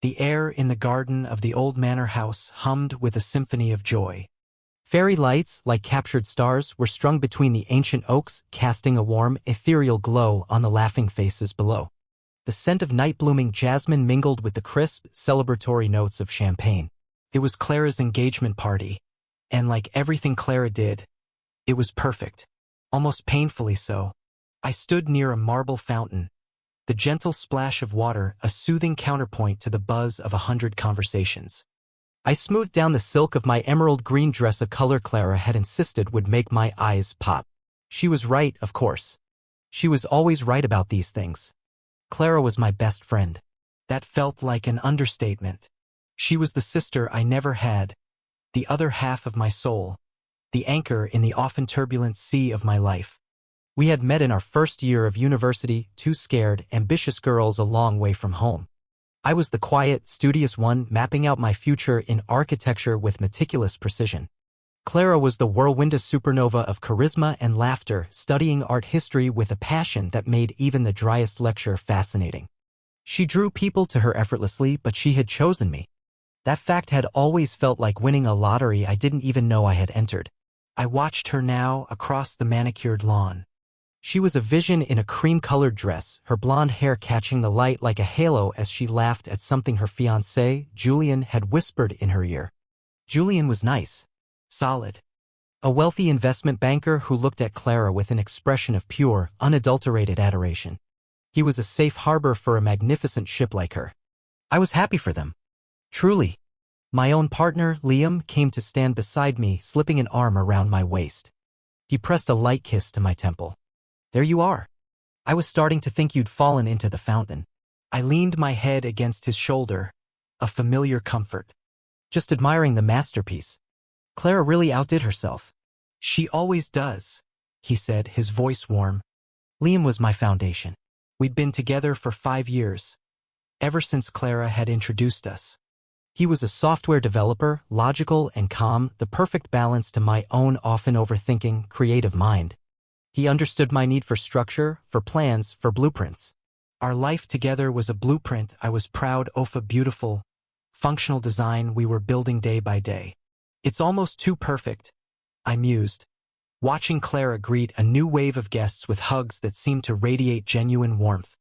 The air in the garden of the old manor house hummed with a symphony of joy. Fairy lights, like captured stars, were strung between the ancient oaks, casting a warm, ethereal glow on the laughing faces below. The scent of night-blooming jasmine mingled with the crisp, celebratory notes of champagne. It was Clara's engagement party, and like everything Clara did, it was perfect, almost painfully so. I stood near a marble fountain, the gentle splash of water a soothing counterpoint to the buzz of 100 conversations. I smoothed down the silk of my emerald green dress, a color Clara had insisted would make my eyes pop. She was right, of course. She was always right about these things. Clara was my best friend. That felt like an understatement. She was the sister I never had, the other half of my soul, the anchor in the often turbulent sea of my life. We had met in our first year of university, two scared, ambitious girls a long way from home. I was the quiet, studious one mapping out my future in architecture with meticulous precision. Clara was the whirlwind supernova of charisma and laughter, studying art history with a passion that made even the driest lecture fascinating. She drew people to her effortlessly, but she had chosen me. That fact had always felt like winning a lottery I didn't even know I had entered. I watched her now across the manicured lawn. She was a vision in a cream-colored dress, her blonde hair catching the light like a halo as she laughed at something her fiancé, Julian, had whispered in her ear. Julian was nice. Solid. A wealthy investment banker who looked at Clara with an expression of pure, unadulterated adoration. He was a safe harbor for a magnificent ship like her. I was happy for them. Truly. My own partner, Liam, came to stand beside me, slipping an arm around my waist. He pressed a light kiss to my temple. There you are. I was starting to think you'd fallen into the fountain. I leaned my head against his shoulder, a familiar comfort. Just admiring the masterpiece. Clara really outdid herself. She always does, he said, his voice warm. Liam was my foundation. We'd been together for 5 years, ever since Clara had introduced us. He was a software developer, logical and calm, the perfect balance to my own often overthinking, creative mind. He understood my need for structure, for plans, for blueprints. Our life together was a blueprint I was proud of, a beautiful, functional design we were building day by day. It's almost too perfect, I mused, watching Clara greet a new wave of guests with hugs that seemed to radiate genuine warmth.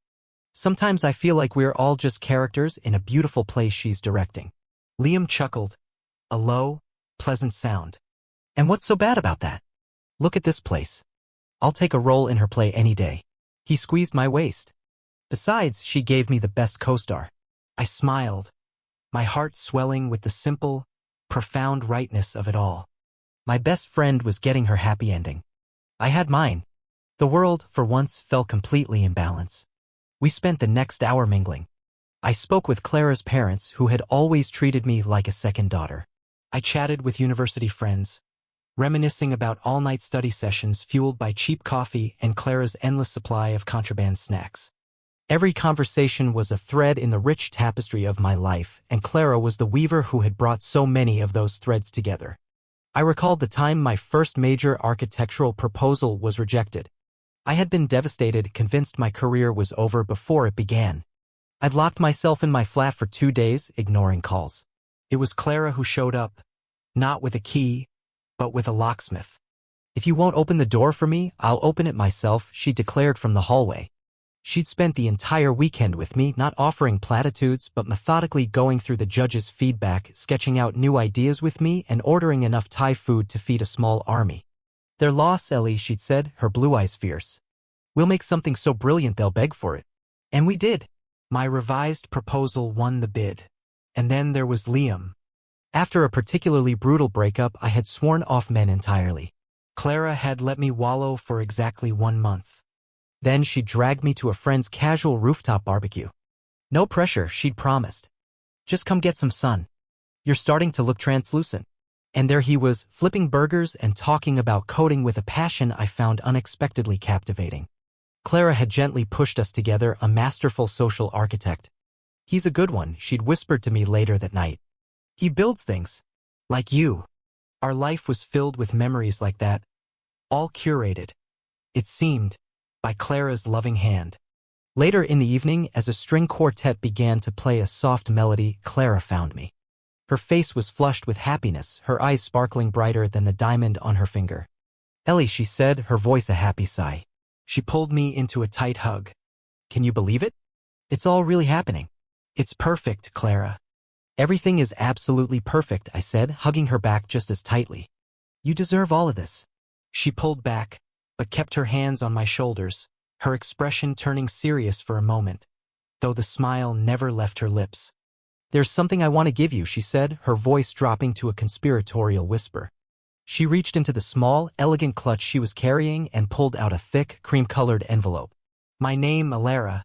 Sometimes I feel like we're all just characters in a beautiful play she's directing. Liam chuckled, a low, pleasant sound. And what's so bad about that? Look at this place. I'll take a role in her play any day. He squeezed my waist. Besides, she gave me the best co-star. I smiled, my heart swelling with the simple, profound rightness of it all. My best friend was getting her happy ending. I had mine. The world, for once, fell completely in balance. We spent the next hour mingling. I spoke with Clara's parents, who had always treated me like a second daughter. I chatted with university friends, reminiscing about all-night study sessions fueled by cheap coffee and Clara's endless supply of contraband snacks. Every conversation was a thread in the rich tapestry of my life, and Clara was the weaver who had brought so many of those threads together. I recalled the time my first major architectural proposal was rejected. I had been devastated, convinced my career was over before it began. I'd locked myself in my flat for 2 days, ignoring calls. It was Clara who showed up, not with a key, but with a locksmith. If you won't open the door for me, I'll open it myself, she declared from the hallway. She'd spent the entire weekend with me, not offering platitudes, but methodically going through the judge's feedback, sketching out new ideas with me, and ordering enough Thai food to feed a small army. Their loss, Ellie, she'd said, her blue eyes fierce. We'll make something so brilliant they'll beg for it. And we did. My revised proposal won the bid. And then there was Liam. After a particularly brutal breakup, I had sworn off men entirely. Clara had let me wallow for exactly 1 month. Then she dragged me to a friend's casual rooftop barbecue. No pressure, she'd promised. Just come get some sun. You're starting to look translucent. And there he was, flipping burgers and talking about coding with a passion I found unexpectedly captivating. Clara had gently pushed us together, a masterful social architect. He's a good one, she'd whispered to me later that night. He builds things. Like you. Our life was filled with memories like that. All curated. It seemed. By Clara's loving hand. Later in the evening, as a string quartet began to play a soft melody, Clara found me. Her face was flushed with happiness, her eyes sparkling brighter than the diamond on her finger. "Ellie," she said, her voice a happy sigh. She pulled me into a tight hug. "Can you believe it? It's all really happening." "It's perfect, Clara." "Everything is absolutely perfect," I said, hugging her back just as tightly. "You deserve all of this." She pulled back, but kept her hands on my shoulders, her expression turning serious for a moment, though the smile never left her lips. "There's something I want to give you," she said, her voice dropping to a conspiratorial whisper. She reached into the small, elegant clutch she was carrying and pulled out a thick, cream-colored envelope. My name, Alara,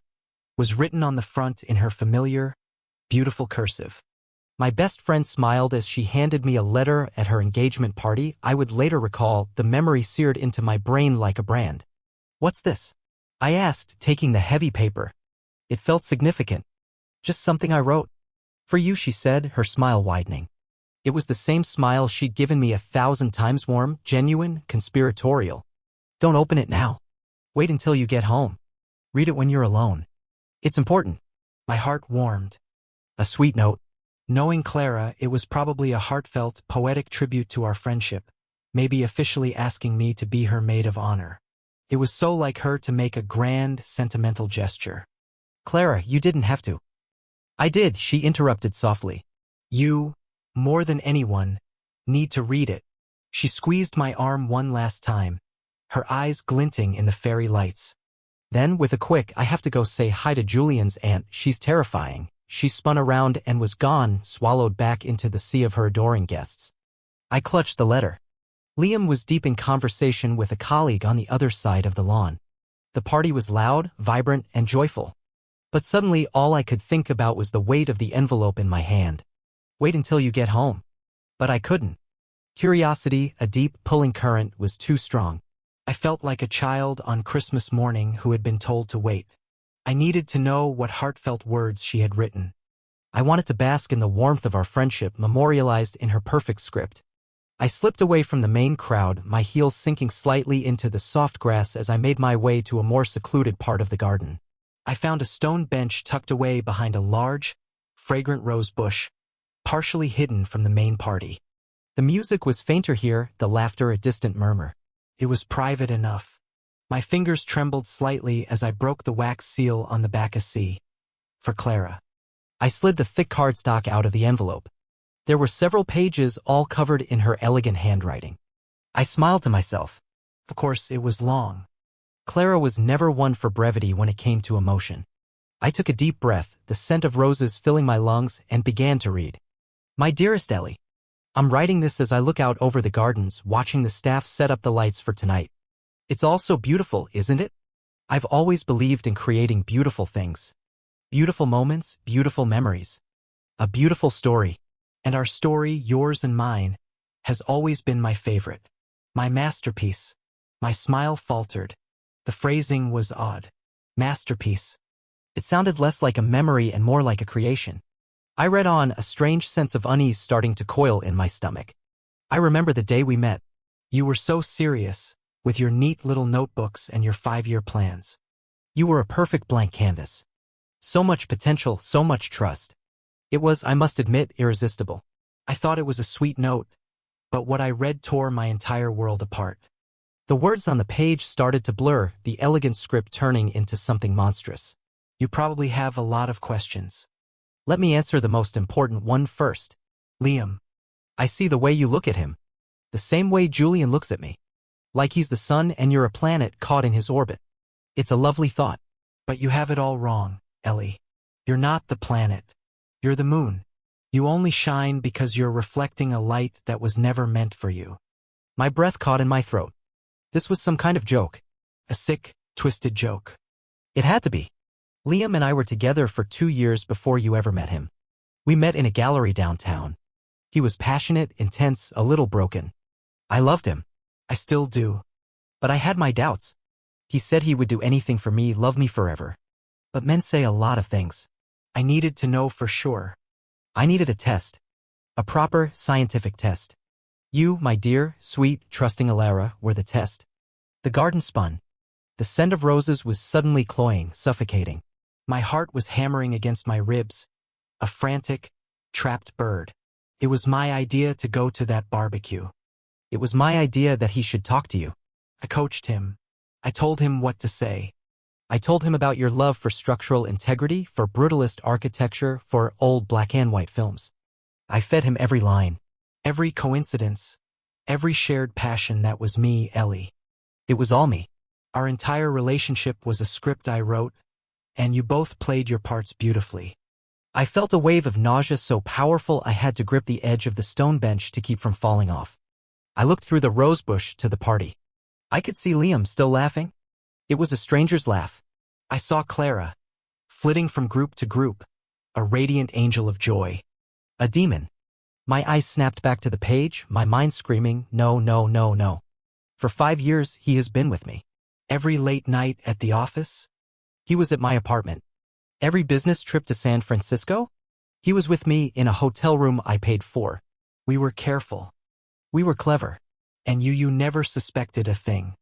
was written on the front in her familiar, beautiful cursive. My best friend smiled as she handed me a letter at her engagement party. I would later recall, the memory seared into my brain like a brand. "What's this?" I asked, taking the heavy paper. It felt significant. "Just something I wrote." "For you," she said, her smile widening. It was the same smile she'd given me 1,000 times, warm, genuine, conspiratorial. "Don't open it now. Wait until you get home. Read it when you're alone. It's important." My heart warmed. A sweet note. Knowing Clara, it was probably a heartfelt, poetic tribute to our friendship, maybe officially asking me to be her maid of honor. It was so like her to make a grand, sentimental gesture. "Clara, you didn't have to." "I did," she interrupted softly. "You, more than anyone, need to read it." She squeezed my arm one last time, her eyes glinting in the fairy lights. Then, with a quick, "I have to go say hi to Julian's aunt, she's terrifying," she spun around and was gone, swallowed back into the sea of her adoring guests. I clutched the letter. Liam was deep in conversation with a colleague on the other side of the lawn. The party was loud, vibrant, and joyful. But suddenly all I could think about was the weight of the envelope in my hand. "Wait until you get home." But I couldn't. Curiosity, a deep, pulling current, was too strong. I felt like a child on Christmas morning who had been told to wait. I needed to know what heartfelt words she had written. I wanted to bask in the warmth of our friendship memorialized in her perfect script. I slipped away from the main crowd, my heels sinking slightly into the soft grass as I made my way to a more secluded part of the garden. I found a stone bench tucked away behind a large, fragrant rose bush, partially hidden from the main party. The music was fainter here, the laughter a distant murmur. It was private enough. My fingers trembled slightly as I broke the wax seal on the back of C. For Clara. I slid the thick cardstock out of the envelope. There were several pages all covered in her elegant handwriting. I smiled to myself. Of course, it was long. Clara was never one for brevity when it came to emotion. I took a deep breath, the scent of roses filling my lungs, and began to read. "My dearest Ellie, I'm writing this as I look out over the gardens, watching the staff set up the lights for tonight. It's all so beautiful, isn't it? I've always believed in creating beautiful things. Beautiful moments, beautiful memories. A beautiful story. And our story, yours and mine, has always been my favorite. My masterpiece." My smile faltered. The phrasing was odd. Masterpiece. It sounded less like a memory and more like a creation. I read on, a strange sense of unease starting to coil in my stomach. "I remember the day we met. You were so serious, with your neat little notebooks and your 5-year plans. You were a perfect blank canvas. So much potential, so much trust. It was, I must admit, irresistible. I thought it was a sweet note, but what I read tore my entire world apart." The words on the page started to blur, the elegant script turning into something monstrous. "You probably have a lot of questions. Let me answer the most important one first. Liam, I see the way you look at him. The same way Julian looks at me. Like he's the sun and you're a planet caught in his orbit. It's a lovely thought. But you have it all wrong, Ellie. You're not the planet. You're the moon. You only shine because you're reflecting a light that was never meant for you." My breath caught in my throat. This was some kind of joke. A sick, twisted joke. It had to be. Liam and I were together for 2 years before you ever met him. We met in a gallery downtown. He was passionate, intense, a little broken. I loved him. I still do. But I had my doubts. He said he would do anything for me, love me forever. But men say a lot of things. I needed to know for sure. I needed a test. A proper, scientific test. You, my dear, sweet, trusting Alara, were the test. The garden spun. The scent of roses was suddenly cloying, suffocating. My heart was hammering against my ribs, a frantic, trapped bird. It was my idea to go to that barbecue. It was my idea that he should talk to you. I coached him. I told him what to say. I told him about your love for structural integrity, for brutalist architecture, for old black and white films. I fed him every line, every coincidence, every shared passion that was me, Ellie. It was all me. Our entire relationship was a script I wrote, and you both played your parts beautifully. I felt a wave of nausea so powerful I had to grip the edge of the stone bench to keep from falling off. I looked through the rosebush to the party. I could see Liam still laughing. It was a stranger's laugh. I saw Clara, flitting from group to group, a radiant angel of joy. A demon. My eyes snapped back to the page, my mind screaming, no, no, no, no. For 5 years, he has been with me. Every late night at the office, he was at my apartment. Every business trip to San Francisco, he was with me in a hotel room I paid for. We were careful. We were clever. And you never suspected a thing.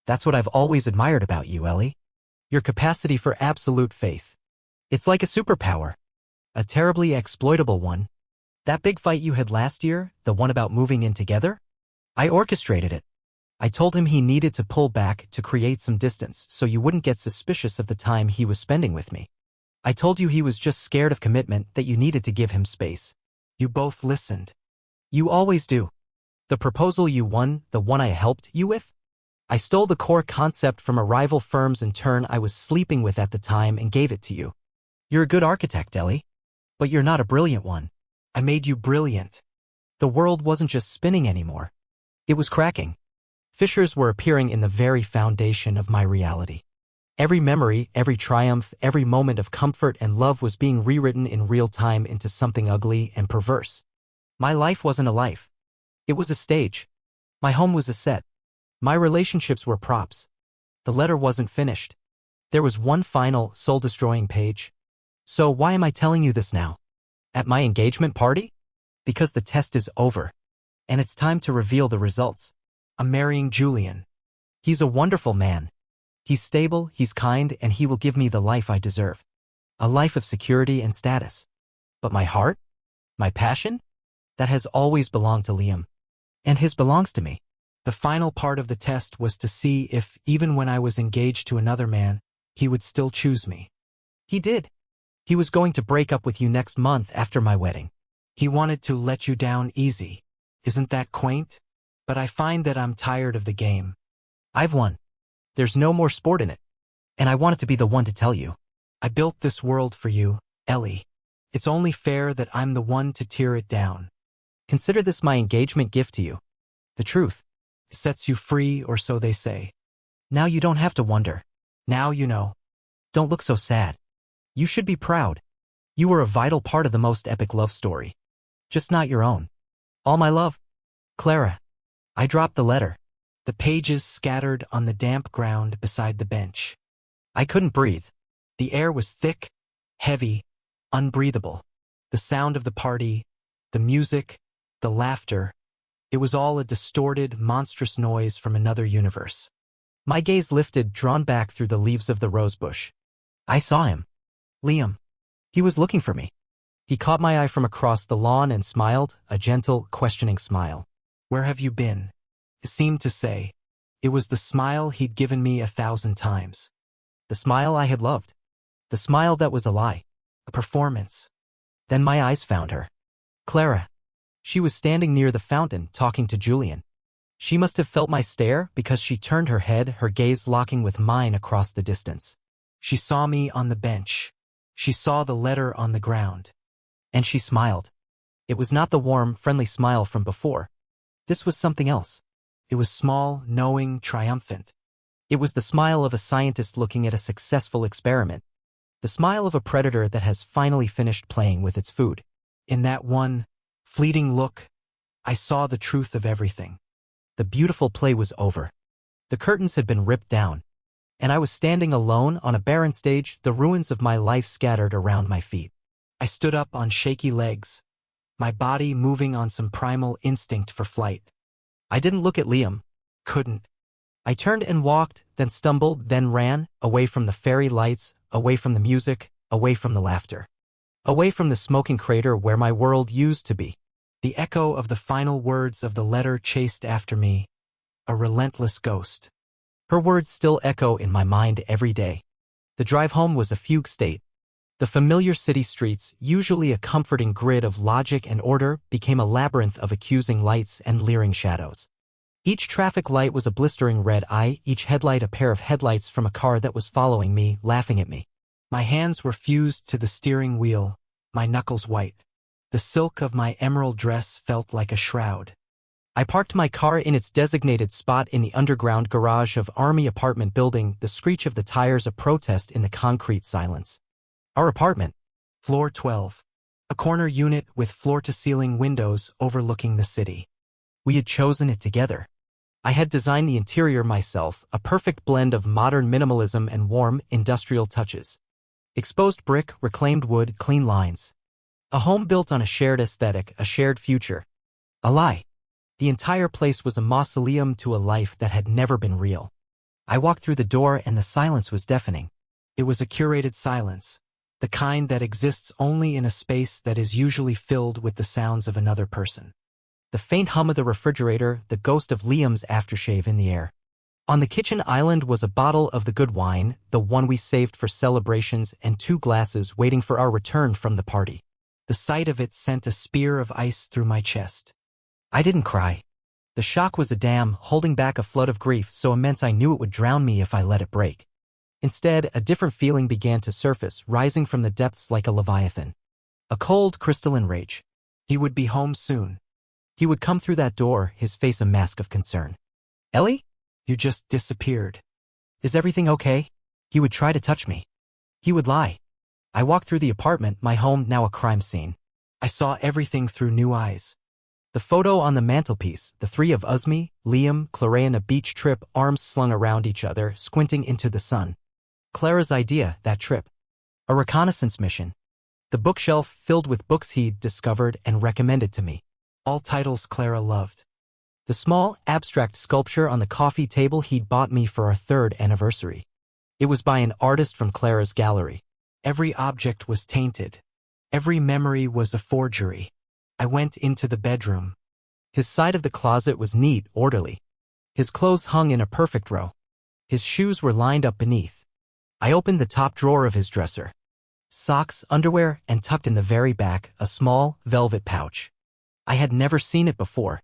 That's what I've always admired about you, Ellie. Your capacity for absolute faith. It's like a superpower. A terribly exploitable one. That big fight you had last year, the one about moving in together? I orchestrated it. I told him he needed to pull back to create some distance so you wouldn't get suspicious of the time he was spending with me. I told you he was just scared of commitment, that you needed to give him space. You both listened. You always do. The proposal you won, the one I helped you with? I stole the core concept from a rival firm's intern I was sleeping with at the time and gave it to you. You're a good architect, Ellie. But you're not a brilliant one. I made you brilliant. The world wasn't just spinning anymore. It was cracking. Fissures were appearing in the very foundation of my reality. Every memory, every triumph, every moment of comfort and love was being rewritten in real time into something ugly and perverse. My life wasn't a life. It was a stage. My home was a set. My relationships were props. The letter wasn't finished. There was one final, soul-destroying page. So why am I telling you this now? At my engagement party? Because the test is over. And it's time to reveal the results. I'm marrying Julian. He's a wonderful man. He's stable, he's kind, and he will give me the life I deserve. A life of security and status. But my heart? My passion? That has always belonged to Liam. And his belongs to me. The final part of the test was to see if, even when I was engaged to another man, he would still choose me. He did. He was going to break up with you next month after my wedding. He wanted to let you down easy. Isn't that quaint? But I find that I'm tired of the game. I've won. There's no more sport in it. And I wanted to be the one to tell you. I built this world for you, Ellie. It's only fair that I'm the one to tear it down. Consider this my engagement gift to you. The truth sets you free, or so they say. Now you don't have to wonder. Now you know. Don't look so sad. You should be proud. You were a vital part of the most epic love story. Just not your own. All my love. Clara. I dropped the letter. The pages scattered on the damp ground beside the bench. I couldn't breathe. The air was thick, heavy, unbreathable. The sound of the party, the music, the laughter. It was all a distorted, monstrous noise from another universe. My gaze lifted, drawn back through the leaves of the rosebush. I saw him. Liam. He was looking for me. He caught my eye from across the lawn and smiled, a gentle, questioning smile. Where have you been? It seemed to say. It was the smile he'd given me 1,000 times. The smile I had loved. The smile that was a lie. A performance. Then my eyes found her. Clara. She was standing near the fountain, talking to Julian. She must have felt my stare because she turned her head, her gaze locking with mine across the distance. She saw me on the bench. She saw the letter on the ground. And she smiled. It was not the warm, friendly smile from before. This was something else. It was small, knowing, triumphant. It was the smile of a scientist looking at a successful experiment. The smile of a predator that has finally finished playing with its food. In that one fleeting look, I saw the truth of everything. The beautiful play was over. The curtains had been ripped down. And I was standing alone on a barren stage, the ruins of my life scattered around my feet. I stood up on shaky legs, my body moving on some primal instinct for flight. I didn't look at Liam. Couldn't. I turned and walked, then stumbled, then ran, away from the fairy lights, away from the music, away from the laughter. Away from the smoking crater where my world used to be. The echo of the final words of the letter chased after me, a relentless ghost. Her words still echo in my mind every day. The drive home was a fugue state. The familiar city streets, usually a comforting grid of logic and order, became a labyrinth of accusing lights and leering shadows. Each traffic light was a blistering red eye, each headlight a pair of headlights from a car that was following me, laughing at me. My hands were fused to the steering wheel, my knuckles white. The silk of my emerald dress felt like a shroud. I parked my car in its designated spot in the underground garage of Army apartment building, the screech of the tires a protest in the concrete silence. Our apartment, floor 12. A corner unit with floor-to-ceiling windows overlooking the city. We had chosen it together. I had designed the interior myself, a perfect blend of modern minimalism and warm, industrial touches. Exposed brick, reclaimed wood, clean lines. A home built on a shared aesthetic, a shared future. A lie. The entire place was a mausoleum to a life that had never been real. I walked through the door and the silence was deafening. It was a curated silence, the kind that exists only in a space that is usually filled with the sounds of another person. The faint hum of the refrigerator, the ghost of Liam's aftershave in the air. On the kitchen island was a bottle of the good wine, the one we saved for celebrations, and 2 glasses waiting for our return from the party. The sight of it sent a spear of ice through my chest. I didn't cry. The shock was a dam holding back a flood of grief so immense I knew it would drown me if I let it break. Instead, a different feeling began to surface, rising from the depths like a leviathan. A cold, crystalline rage. He would be home soon. He would come through that door, his face a mask of concern. Ellie? You just disappeared. Is everything okay? He would try to touch me. He would lie. I walked through the apartment, my home now a crime scene. I saw everything through new eyes. The photo on the mantelpiece, the 3 of us, me, Liam, Clara on a beach trip, arms slung around each other, squinting into the sun. Clara's idea, that trip. A reconnaissance mission. The bookshelf filled with books he'd discovered and recommended to me. All titles Clara loved. The small, abstract sculpture on the coffee table he'd bought me for our 3rd anniversary. It was by an artist from Clara's gallery. Every object was tainted. Every memory was a forgery. I went into the bedroom. His side of the closet was neat, orderly. His clothes hung in a perfect row. His shoes were lined up beneath. I opened the top drawer of his dresser. Socks, underwear, and tucked in the very back, a small, velvet pouch. I had never seen it before.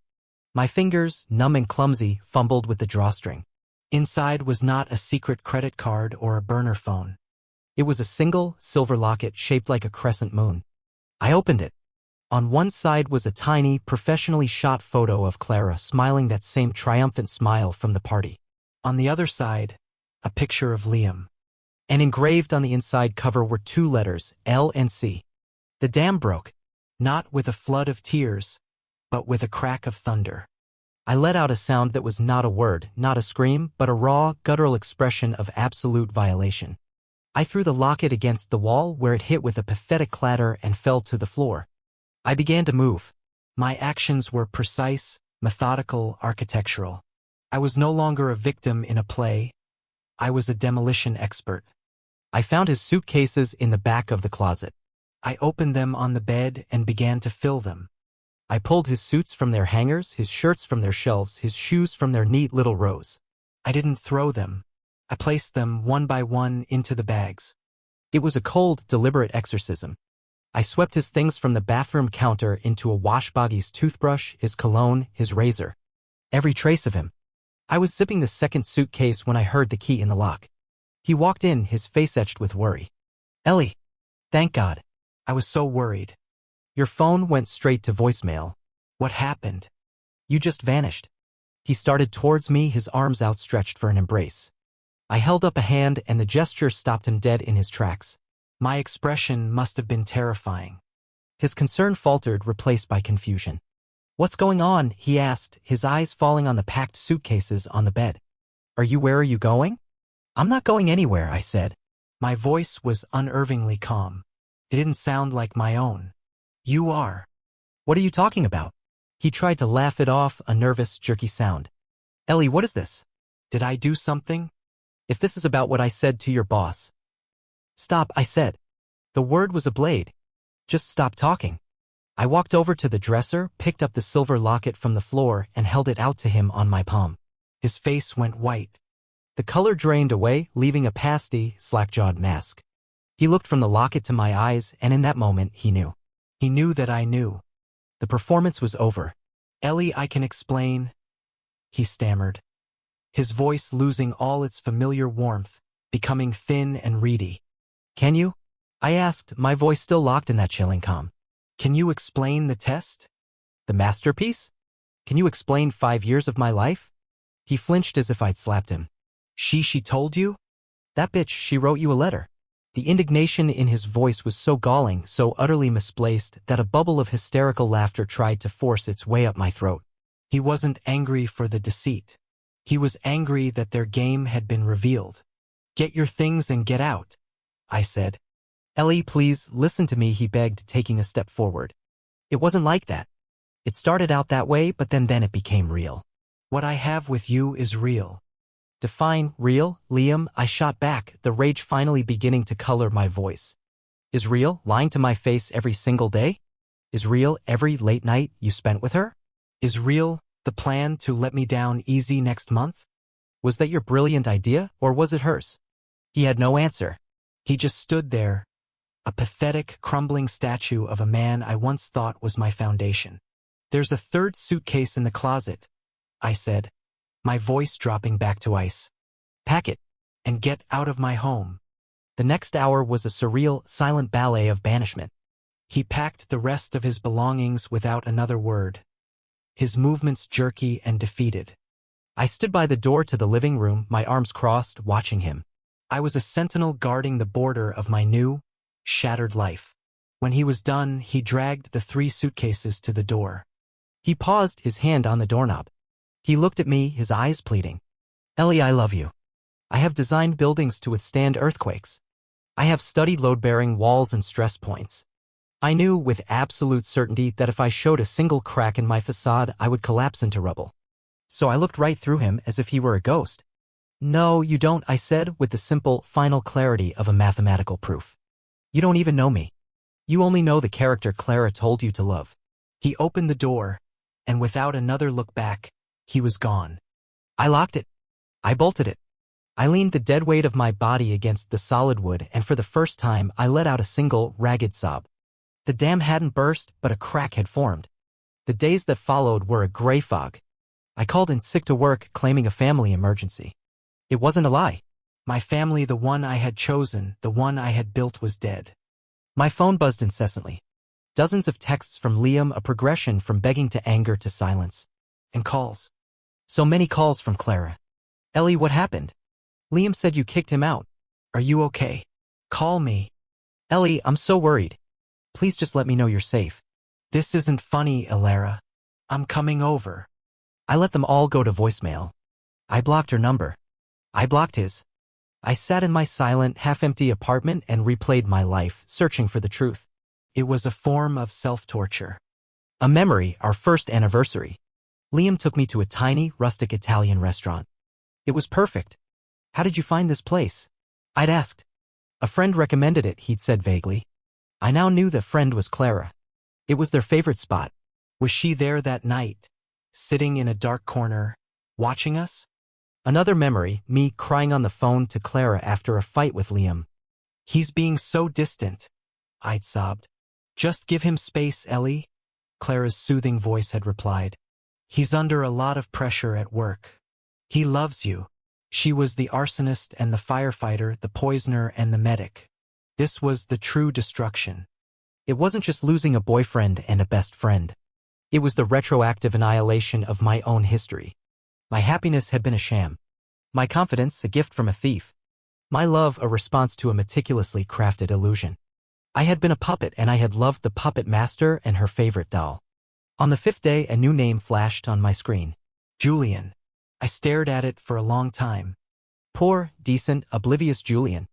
My fingers, numb and clumsy, fumbled with the drawstring. Inside was not a secret credit card or a burner phone. It was a single, silver locket shaped like a crescent moon. I opened it. On one side was a tiny, professionally shot photo of Clara smiling that same triumphant smile from the party. On the other side, a picture of Liam. And engraved on the inside cover were 2 letters, L and C. The dam broke, not with a flood of tears, but with a crack of thunder. I let out a sound that was not a word, not a scream, but a raw, guttural expression of absolute violation. I threw the locket against the wall where it hit with a pathetic clatter and fell to the floor. I began to move. My actions were precise, methodical, architectural. I was no longer a victim in a play. I was a demolition expert. I found his suitcases in the back of the closet. I opened them on the bed and began to fill them. I pulled his suits from their hangers, his shirts from their shelves, his shoes from their neat little rows. I didn't throw them. I placed them one by one into the bags. It was a cold, deliberate exorcism. I swept his things from the bathroom counter into a washbaggy's toothbrush, his cologne, his razor. Every trace of him. I was zipping the second suitcase when I heard the key in the lock. He walked in, his face etched with worry. Ellie. Thank God. I was so worried. Your phone went straight to voicemail. What happened? You just vanished. He started towards me, his arms outstretched for an embrace. I held up a hand and the gesture stopped him dead in his tracks. My expression must have been terrifying. His concern faltered, replaced by confusion. What's going on? He asked, his eyes falling on the packed suitcases on the bed. Where are you going? I'm not going anywhere, I said. My voice was unervingly calm. It didn't sound like my own. You are. What are you talking about? He tried to laugh it off, a nervous, jerky sound. Ellie, what is this? Did I do something? If this is about what I said to your boss. Stop, I said. The word was a blade. Just stop talking. I walked over to the dresser, picked up the silver locket from the floor, and held it out to him on my palm. His face went white. The color drained away, leaving a pasty, slack-jawed mask. He looked from the locket to my eyes, and in that moment, he knew. He knew that I knew. The performance was over. Ellie, I can explain, he stammered, his voice losing all its familiar warmth, becoming thin and reedy. Can you? I asked, my voice still locked in that chilling calm. Can you explain the test? The masterpiece? Can you explain 5 years of my life? He flinched as if I'd slapped him. She told you? That bitch, she wrote you a letter. The indignation in his voice was so galling, so utterly misplaced, that a bubble of hysterical laughter tried to force its way up my throat. He wasn't angry for the deceit. He was angry that their game had been revealed. Get your things and get out, I said. Ellie, please, listen to me, he begged, taking a step forward. It wasn't like that. It started out that way, but then it became real. What I have with you is real. Define real, Liam, I shot back, the rage finally beginning to color my voice. Is real lying to my face every single day? Is real every late night you spent with her? Is real the plan to let me down easy next month? Was that your brilliant idea, or was it hers? He had no answer. He just stood there, a pathetic, crumbling statue of a man I once thought was my foundation. There's a third suitcase in the closet, I said, my voice dropping back to ice. Pack it, and get out of my home. The next hour was a surreal, silent ballet of banishment. He packed the rest of his belongings without another word, his movements jerky and defeated. I stood by the door to the living room, my arms crossed, watching him. I was a sentinel guarding the border of my new, shattered life. When he was done, he dragged the 3 suitcases to the door. He paused, his hand on the doorknob. He looked at me, his eyes pleading. Ellie, I love you. I have designed buildings to withstand earthquakes. I have studied load-bearing walls and stress points. I knew with absolute certainty that if I showed a single crack in my facade, I would collapse into rubble. So I looked right through him as if he were a ghost. No, you don't, I said, with the simple, final clarity of a mathematical proof. You don't even know me. You only know the character Clara told you to love. He opened the door, and without another look back, he was gone. I locked it. I bolted it. I leaned the dead weight of my body against the solid wood, and for the first time I let out a single, ragged sob. The dam hadn't burst, but a crack had formed. The days that followed were a gray fog. I called in sick to work, claiming a family emergency. It wasn't a lie. My family, the one I had chosen, the one I had built, was dead. My phone buzzed incessantly. Dozens of texts from Liam, a progression from begging to anger to silence. And calls. So many calls from Clara. Ellie, what happened? Liam said you kicked him out. Are you okay? Call me. Ellie, I'm so worried. Please just let me know you're safe. This isn't funny, Elara. I'm coming over. I let them all go to voicemail. I blocked her number. I blocked his. I sat in my silent, half-empty apartment and replayed my life, searching for the truth. It was a form of self-torture. A memory, our first anniversary. Liam took me to a tiny, rustic Italian restaurant. It was perfect. How did you find this place? I'd asked. A friend recommended it, he'd said vaguely. I now knew the friend was Clara. It was their favorite spot. Was she there that night, sitting in a dark corner, watching us? Another memory, me crying on the phone to Clara after a fight with Liam. He's being so distant, I'd sobbed. Just give him space, Ellie, Clara's soothing voice had replied. He's under a lot of pressure at work. He loves you. She was the arsonist and the firefighter, the poisoner and the medic. This was the true destruction. It wasn't just losing a boyfriend and a best friend. It was the retroactive annihilation of my own history. My happiness had been a sham. My confidence, a gift from a thief. My love, a response to a meticulously crafted illusion. I had been a puppet, and I had loved the puppet master and her favorite doll. On the 5th day, a new name flashed on my screen. Julian. I stared at it for a long time. Poor, decent, oblivious Julian.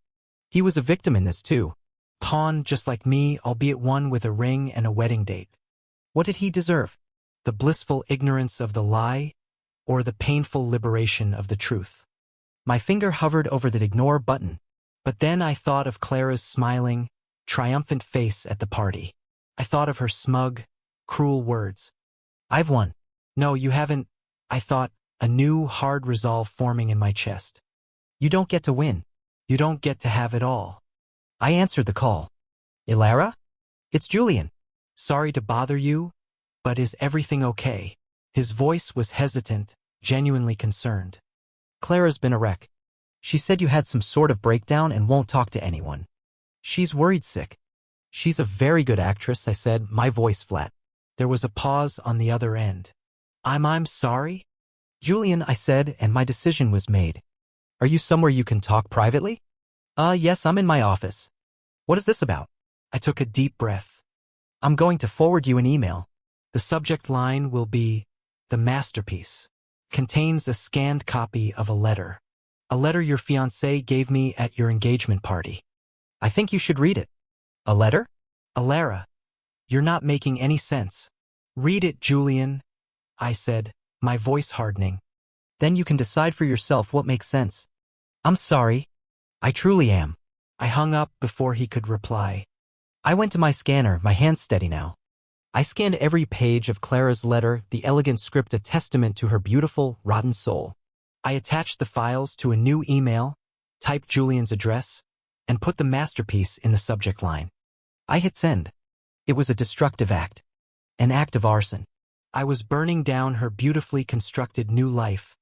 He was a victim in this too. Pawn just like me, albeit one with a ring and a wedding date. What did he deserve? The blissful ignorance of the lie, or the painful liberation of the truth? My finger hovered over the ignore button, but then I thought of Clara's smiling, triumphant face at the party. I thought of her smug, cruel words. "I've won." "No, you haven't," I thought, a new, hard resolve forming in my chest. "You don't get to win. You don't get to have it all." I answered the call. "Ilara? It's Julian. Sorry to bother you, but is everything okay?" His voice was hesitant, genuinely concerned. "Clara's been a wreck. She said you had some sort of breakdown and won't talk to anyone. She's worried sick." "She's a very good actress," I said, my voice flat. There was a pause on the other end. I'm sorry?" "Julian," I said, and my decision was made. "Are you somewhere you can talk privately?" Yes, I'm in my office." "What is this about?" I took a deep breath. "I'm going to forward you an email. The subject line will be, 'The Masterpiece.' Contains a scanned copy of a letter. A letter your fiancé gave me at your engagement party. I think you should read it." "A letter?" "Ilara, you're not making any sense." "Read it, Julian," I said, my voice hardening. "Then you can decide for yourself what makes sense." "I'm sorry. I truly am." I hung up before he could reply. I went to my scanner, my hands steady now. I scanned every page of Clara's letter, the elegant script a testament to her beautiful, rotten soul. I attached the files to a new email, typed Julian's address, and put the masterpiece in the subject line. I hit send. It was a destructive act. An act of arson. I was burning down her beautifully constructed new life,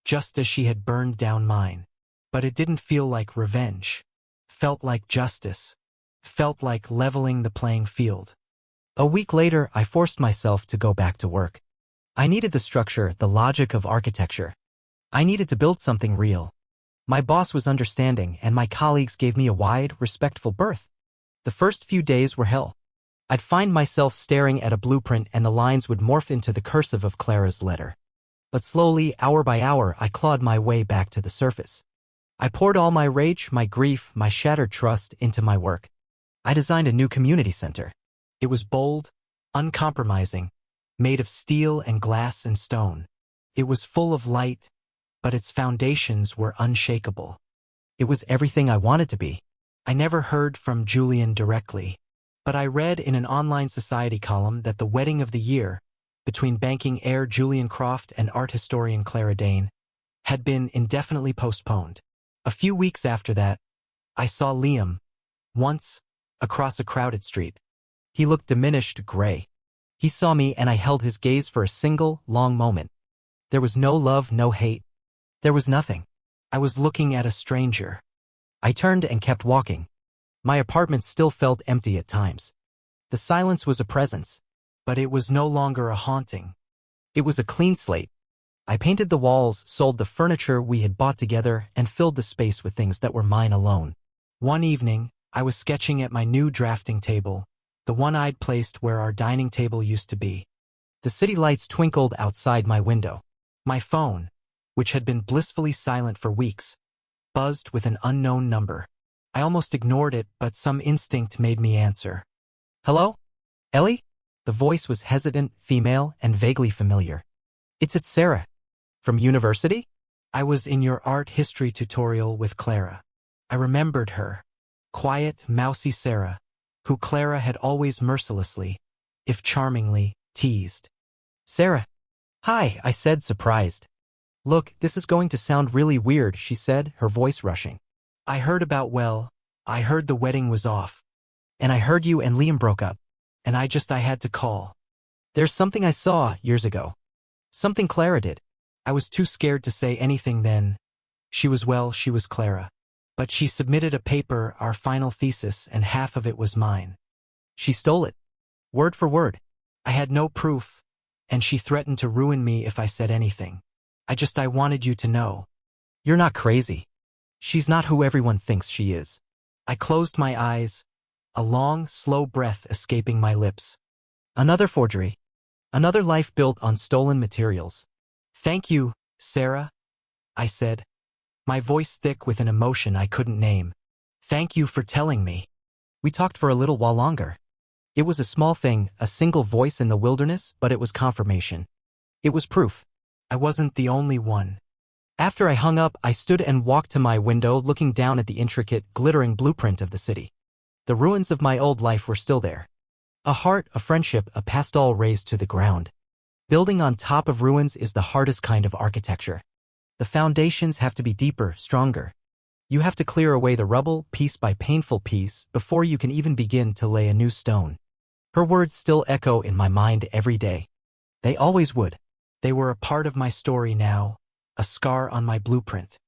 just as she had burned down mine. But it didn't feel like revenge. Felt like justice. Felt like leveling the playing field. A week later, I forced myself to go back to work. I needed the structure, the logic of architecture. I needed to build something real. My boss was understanding, and my colleagues gave me a wide, respectful berth. The first few days were hell. I'd find myself staring at a blueprint and the lines would morph into the cursive of Clara's letter. But slowly, hour by hour, I clawed my way back to the surface. I poured all my rage, my grief, my shattered trust into my work. I designed a new community center. It was bold, uncompromising, made of steel and glass and stone. It was full of light, but its foundations were unshakable. It was everything I wanted to be. I never heard from Julian directly, but I read in an online society column that the wedding of the year, between banking heir Julian Croft and art historian Clara Dane, had been indefinitely postponed. A few weeks after that, I saw Liam, once, across a crowded street. He looked diminished, gray. He saw me and I held his gaze for a single, long moment. There was no love, no hate. There was nothing. I was looking at a stranger. I turned and kept walking. My apartment still felt empty at times. The silence was a presence, but it was no longer a haunting. It was a clean slate. I painted the walls, sold the furniture we had bought together, and filled the space with things that were mine alone. One evening, I was sketching at my new drafting table, the one I'd placed where our dining table used to be. The city lights twinkled outside my window. My phone, which had been blissfully silent for weeks, buzzed with an unknown number. I almost ignored it, but some instinct made me answer. "Hello? Ellie?" The voice was hesitant, female, and vaguely familiar. "It's Sarah. From university?" "I was in your art history tutorial with Clara." I remembered her. Quiet, mousy Sarah, who Clara had always mercilessly, if charmingly, teased. "Sarah." "Hi," I said, surprised. "Look, this is going to sound really weird," she said, her voice rushing. I heard the wedding was off. And I heard you and Liam broke up. And I had to call. There's something I saw years ago. Something Clara did. I was too scared to say anything then. She was Clara. But she submitted a paper, our final thesis, and half of it was mine. She stole it. Word for word. I had no proof, and she threatened to ruin me if I said anything. I wanted you to know. You're not crazy. She's not who everyone thinks she is. I closed my eyes, a long, slow breath escaping my lips. Another forgery. Another life built on stolen materials. "Thank you, Sarah," I said, my voice thick with an emotion I couldn't name. "Thank you for telling me." We talked for a little while longer. It was a small thing, a single voice in the wilderness, but it was confirmation. It was proof. I wasn't the only one. After I hung up, I stood and walked to my window, looking down at the intricate, glittering blueprint of the city. The ruins of my old life were still there. A heart, a friendship, a past all razed to the ground. Building on top of ruins is the hardest kind of architecture. The foundations have to be deeper, stronger. You have to clear away the rubble, piece by painful piece, before you can even begin to lay a new stone. Her words still echo in my mind every day. They always would. They were a part of my story now, a scar on my blueprint.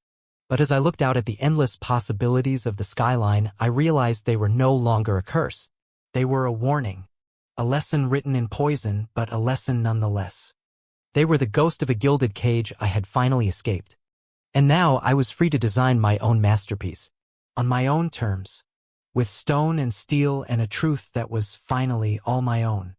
But as I looked out at the endless possibilities of the skyline, I realized they were no longer a curse. They were a warning. A lesson written in poison, but a lesson nonetheless. They were the ghost of a gilded cage I had finally escaped. And now I was free to design my own masterpiece. On my own terms. With stone and steel and a truth that was finally all my own.